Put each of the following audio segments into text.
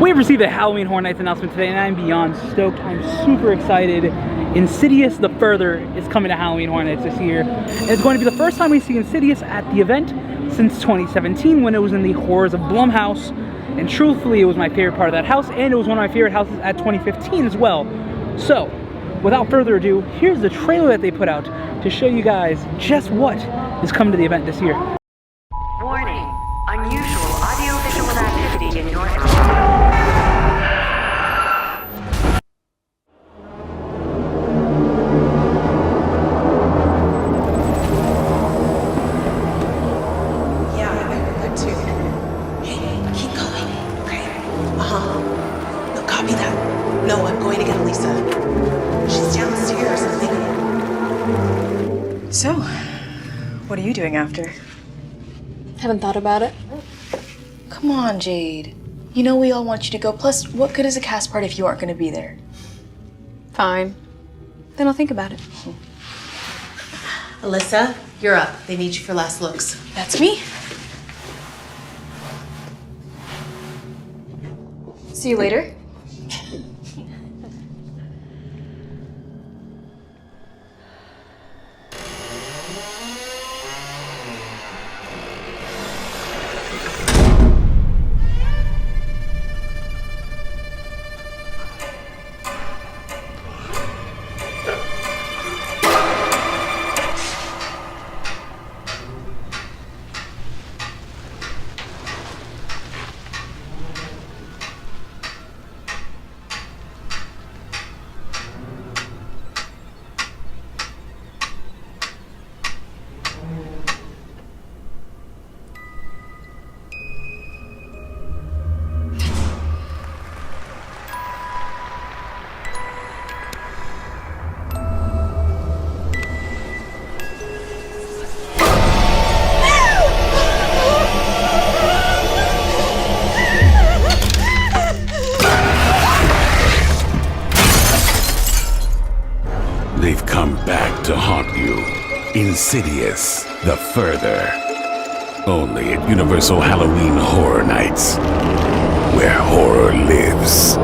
We have received a Halloween Horror Nights announcement today, and I'm beyond stoked. I'm super excited. Insidious The Further is coming to Halloween Horror Nights this year. And it's going to be the first time we see Insidious at the event since 2017 when it was in the Horrors of Blumhouse. And truthfully, it was my favorite part of that house, and it was one of my favorite houses at 2015 as well. So, without further ado, here's the trailer that they put out to show you guys just what is coming to the event this year. Warning, unusual audio-visual activity in your area. No, I'm going to get Lisa. She's downstairs, I think. So, what are you doing after? Haven't thought about it. Come on, Jade. You know we all want you to go. Plus, what good is a cast party if you aren't going to be there? Fine. Then I'll think about it. Alyssa, you're up. They need you for last looks. That's me. See you later. They've come back to haunt you. Insidious, The Further. Only at Universal Halloween Horror Nights, where horror lives.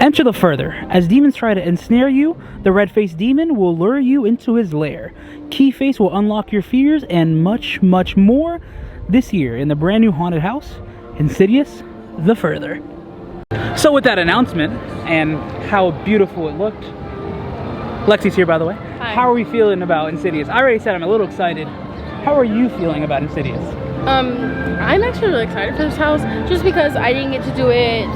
Enter The Further. As demons try to ensnare you, the red-faced demon will lure you into his lair. Keyface will unlock your fears and much, much more this year in the brand new haunted house, Insidious, The Further. So with that announcement and how beautiful it looked, Lexi's here by the way. Hi. How are we feeling about Insidious? I already said I'm a little excited. How are you feeling about Insidious? I'm actually really excited for this house just because I didn't get to do it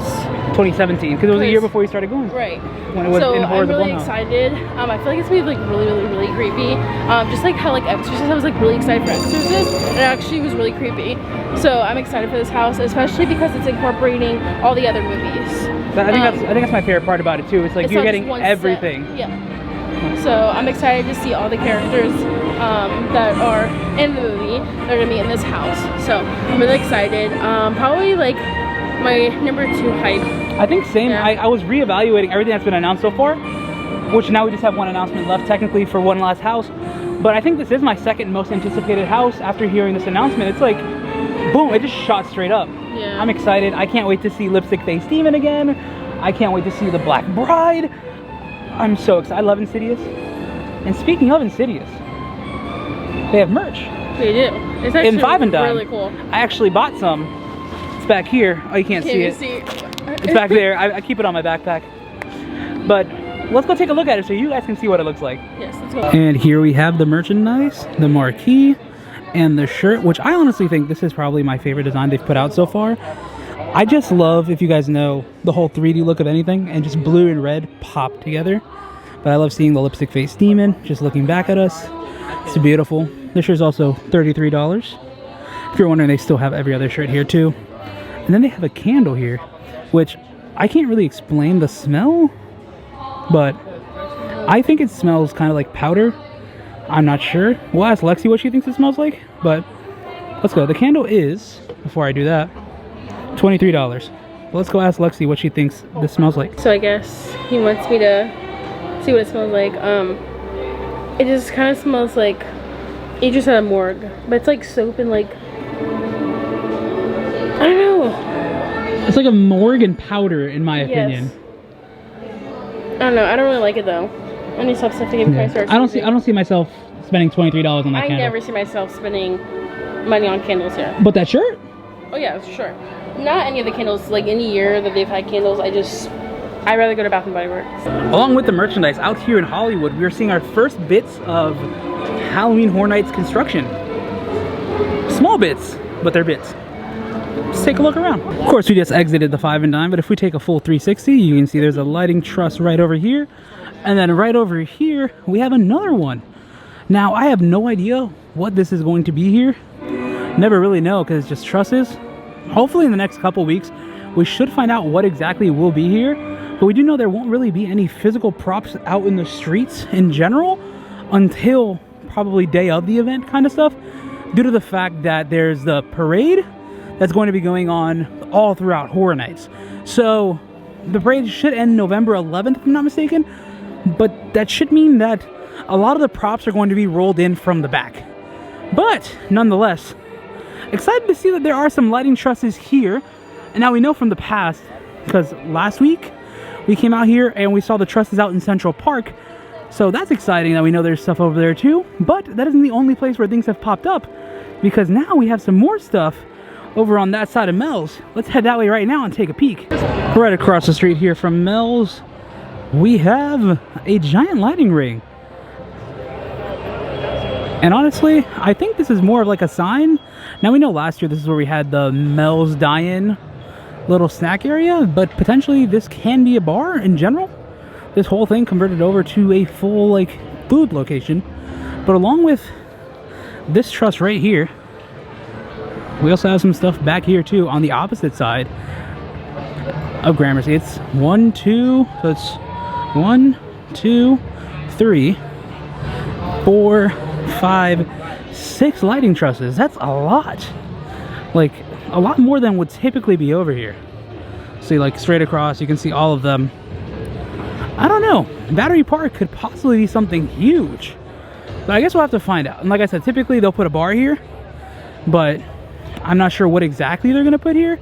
2017, because it was a year before you started going. right. When it was So in Horrors I'm of really Blumhouse. excited. I feel like it's gonna be like really creepy. Just like how like Exorcist, I was like really excited for Exorcist, and it actually was really creepy. So I'm excited for this house, especially because it's incorporating all the other movies. I think that's my favorite part about it too. It's like It's you're not getting just one everything. set. Yeah. So I'm excited to see all the characters that are in the movie. They're gonna be in this house. So I'm really excited. Probably like my number 2 hype. I think same. Yeah. I was reevaluating everything that's been announced so far, which now we just have one announcement left technically for one last house. But I think this is my second most anticipated house after hearing this announcement. It's like, boom, it just shot straight up. Yeah. I'm excited. I can't wait to see Lipstick Face Demon again. I can't wait to see the Black Bride. I'm so excited. I love Insidious. And speaking of Insidious, they have merch. They do. It's actually In 5 and Dime. really cool. I actually bought some. It's back here. Oh, you can't see it. It's back there. I keep it on my backpack. But let's go take a look at it so you guys can see what it looks like. Yes, let's go. And here we have the merchandise, the marquee, and the shirt, which I honestly think this is probably my favorite design they've put out so far. I just love, if you guys know, the whole 3D look of anything, and just blue and red pop together. But I love seeing the Lipstick Face Demon just looking back at us. It's beautiful. This shirt's also $33. If you're wondering, they still have every other shirt here too. And then they have a candle here, which I can't really explain the smell, but I think it smells kind of like powder. I'm not sure. We'll ask Lexi what she thinks it smells like, but let's go. The candle is, before I do that, $23. But let's go ask Lexi what she thinks this smells like. So I guess he wants me to see what it smells like. It just kind of smells like you just had a morgue, but it's like soap and like, I don't know. It's like a morgue and powder, in my opinion. I don't know. I don't really like it though. I need to stop stuff to give price. I don't see myself spending $23 on that I candle. never see myself spending money on candles here. But that shirt? Oh yeah, for sure. Not any of the candles. Like any year that they've had candles, I'd rather go to Bath & Body Works. Along with the merchandise, out here in Hollywood, we're seeing our first bits of Halloween Horror Nights construction. Small bits, but they're bits. Let's take a look around. Of course, we just exited the 5 and Dime, but if we take a full 360, you can see there's a lighting truss right over here. And then right over here, we have another one. Now, I have no idea what this is going to be here. Never really know, because it's just trusses. Hopefully in the next couple weeks, we should find out what exactly will be here. But we do know there won't really be any physical props out in the streets in general until probably day of the event kind of stuff, due to the fact that there's the parade that's going to be going on all throughout Horror Nights. So the parade should end November 11th, if I'm not mistaken, but that should mean that a lot of the props are going to be rolled in from the back. But nonetheless, excited to see that there are some lighting trusses here. And now we know from the past, because last week we came out here and we saw the trusses out in Central Park. So that's exciting that we know there's stuff over there too. But that isn't the only place where things have popped up, because now we have some more stuff over on that side of Mel's. Let's head that way right now and take a peek. Right across the street here from Mel's, we have a giant lighting ring. And honestly, I think this is more of like a sign. Now we know last year this is where we had the Mel's Die-In little snack area, but potentially this can be a bar in general. This whole thing converted over to a full like food location. But along with this truss right here, we also have some stuff back here too on the opposite side of Gramercy. It's 1, 2, so it's 1, 2, 3, 4, 5, 6 lighting trusses. That's a lot. Like a lot more than would typically be over here. See, like straight across, you can see all of them. I don't know. Battery Park could possibly be something huge. But I guess we'll have to find out. And like I said, typically they'll put a bar here, but I'm not sure what exactly they're gonna put here.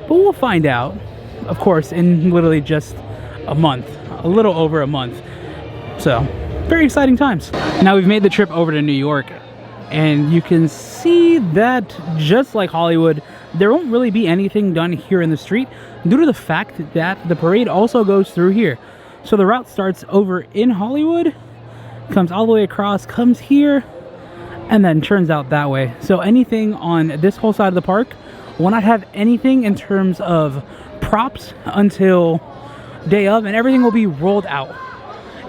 But we'll find out, of course, in literally just a month, a little over a month. So, very exciting times. Now we've made the trip over to New York, and you can see that just like Hollywood, there won't really be anything done here in the street due to the fact that the parade also goes through here. So the route starts over in Hollywood, comes all the way across, comes here, and then turns out that way. So anything on this whole side of the park will not have anything in terms of props until day of, and everything will be rolled out.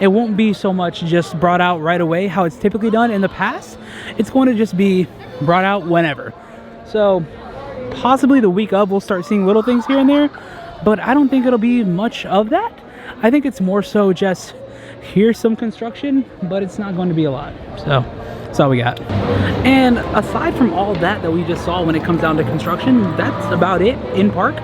It won't be so much just brought out right away how it's typically done in the past. It's going to just be brought out whenever. So possibly the week of we'll start seeing little things here and there, but I don't think it'll be much of that. I think it's more so just here's some construction, but it's not going to be a lot. So that's all we got. And aside from all that we just saw when it comes down to construction, that's about it in park.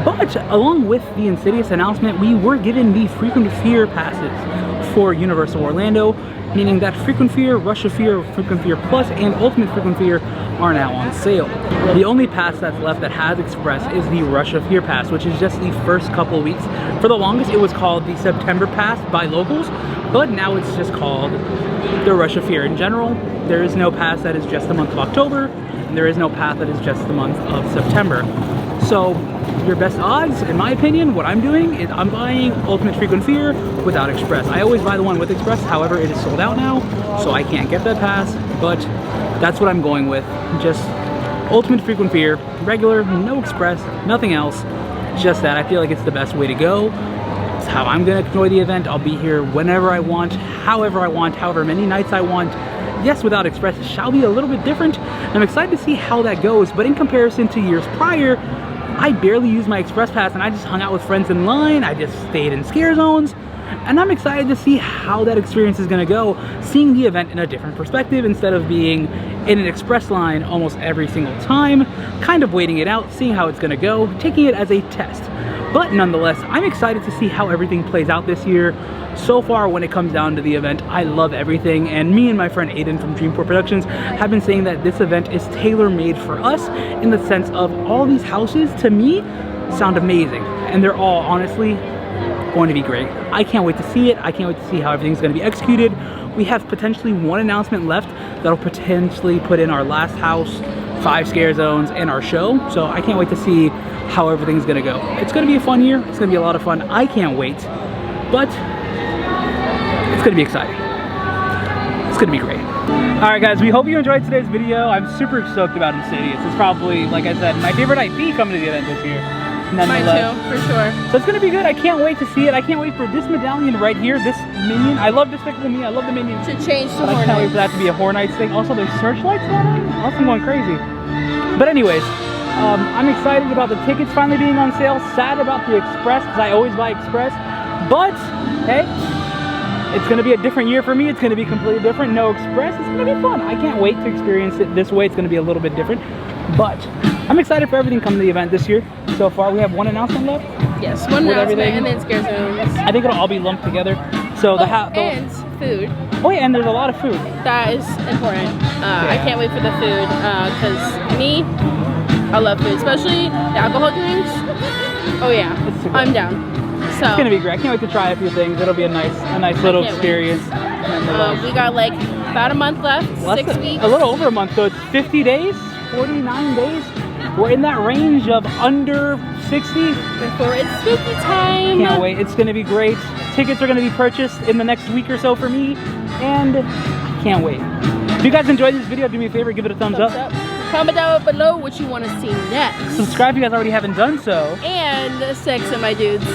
But along with the Insidious announcement, we were given the Frequent Fear passes for Universal Orlando, meaning that Frequent Fear, Rush of Fear, Frequent Fear Plus, and Ultimate Frequent Fear are now on sale. The only pass that's left that has Express is the Rush of Fear pass, which is just the first couple weeks. For the longest, it was called the September pass by locals, but now it's just called the Rush of Fear. In general, there is no pass that is just the month of October, and there is no pass that is just the month of September. So your best odds, in my opinion, what I'm doing is I'm buying Ultimate Frequent Fear without Express. I always buy the one with Express, however, it is sold out now, so I can't get that pass, but that's what I'm going with. Just Ultimate Frequent Fear, regular, no Express, nothing else, just that. I feel like it's the best way to go. It's how I'm gonna enjoy the event. I'll be here whenever I want, however many nights I want. Yes, without Express, it shall be a little bit different. I'm excited to see how that goes, but in comparison to years prior, I barely used my Express Pass and I just hung out with friends in line. I just stayed in scare zones, and I'm excited to see how that experience is gonna go, seeing the event in a different perspective instead of being in an Express line almost every single time, kind of waiting it out, seeing how it's gonna go, taking it as a test. But nonetheless, I'm excited to see how everything plays out this year. So far, when it comes down to the event, I love everything, and me and my friend Aiden from Dreamport Productions have been saying that this event is tailor-made for us in the sense of all these houses, to me, sound amazing, and they're all honestly going to be great. I can't wait to see it. I can't wait to see how everything's going to be executed. We have potentially one announcement left that'll potentially put in our last house, 5 scare zones, and our show. So I can't wait to see how everything's going to go. It's going to be a fun year. It's going to be a lot of fun. I can't wait, but it's going to be exciting. It's going to be great. All right, guys, we hope you enjoyed today's video. I'm super stoked about Insidious. It's probably, like I said, my favorite IP coming to the event this year. Mine too, for sure. So it's gonna be good. I can't wait to see it. I can't wait for this medallion right here, this minion. I love Despicable Me. I love the minion. To change to But I can't wait for that to be a Horror Nights thing. Also, there's searchlights going on. Also, I'm going crazy. But anyways, I'm excited about the tickets finally being on sale. Sad about the Express because I always buy Express. But hey, it's gonna be a different year for me. It's gonna be completely different. No Express. It's gonna be fun. I can't wait to experience it this way. It's gonna be a little bit different. But I'm excited for everything coming to the event this year. So far, we have one announcement left. Yes, one announcement and then scare zones. I think it'll all be lumped together. So and food. Oh yeah, and there's a lot of food. That is important. I can't wait for the food because me, I love food, especially the alcohol drinks. Oh yeah, I'm down. So it's gonna be great. I can't wait to try a few things. It'll be a nice little experience. We got like about a month left, 6 weeks. A little over a month, so it's 50 days, 49 days. We're in that range of under 60. Before it's spooky time. Can't wait. It's going to be great. Tickets are going to be purchased in the next week or so for me, and I can't wait. If you guys enjoyed this video, do me a favor, give it a thumbs up. Comment down below what you want to see next. Subscribe if you guys already haven't done so. And sex and my dudes.